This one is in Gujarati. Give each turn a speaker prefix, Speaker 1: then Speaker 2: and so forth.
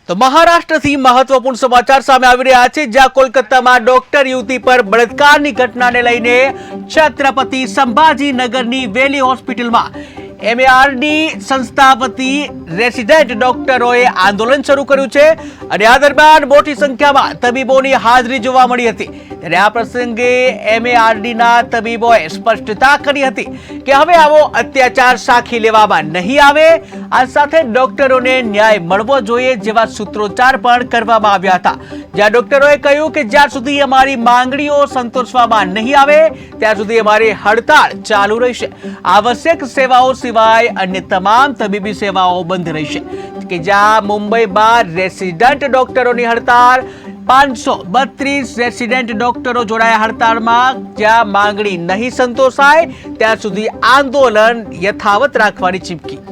Speaker 1: તો મહારાષ્ટ્રથી મહત્વપૂર્ણ સમાચાર સામે આવી રહ્યા છે, જ્યાં કોલકાતામાં ડોક્ટર યુવતી પર બળાત્કારની ઘટનાને લઈને છત્રપતિ સંભાજીનગરની વેલી હોસ્પિટલમાં એમએઆરડી સંસ્થા વતી રેસિડેન્ટ ડોક્ટરોએ આંદોલન શરૂ કર્યું છે અને આ દરમિયાન મોટી સંખ્યામાં તબીબોની હાજરી જોવા મળી હતી। ત્યારે આ પ્રસંગે એમએઆરડીના તબીબોએ સ્પષ્ટતા કરી હતી કે હવે આવો અત્યાચાર સાખી લેવામાં નહીં આવે। આ સાથે ડોક્ટરોને ન્યાય મળવો જોઈએ જેવા સૂત્રોચ્ચાર પણ કરવામાં આવ્યા હતા, જ્યાં ડોક્ટરોએ કહ્યું કે જ્યાં સુધી અમારી માંગણીઓ સંતોષવામાં નહીં આવે ત્યાં સુધી અમારી હડતાળ ચાલુ રહેશે। આવશ્યક સેવાઓ સિવાય અન્ય તમામ તબીબી સેવાઓ બંધ રહેશે। કે જ્યાં મુંબઈમાં રેસિડેન્ટ ડોક્ટરોની હડતાળ, 532 રેસિડેન્ટ ડોક્ટરો જોડાયા હડતાળમાં, જ્યાં માંગણી નહીં સંતોષાય ત્યાં સુધી આંદોલન યથાવત રાખવાની ચીમકી।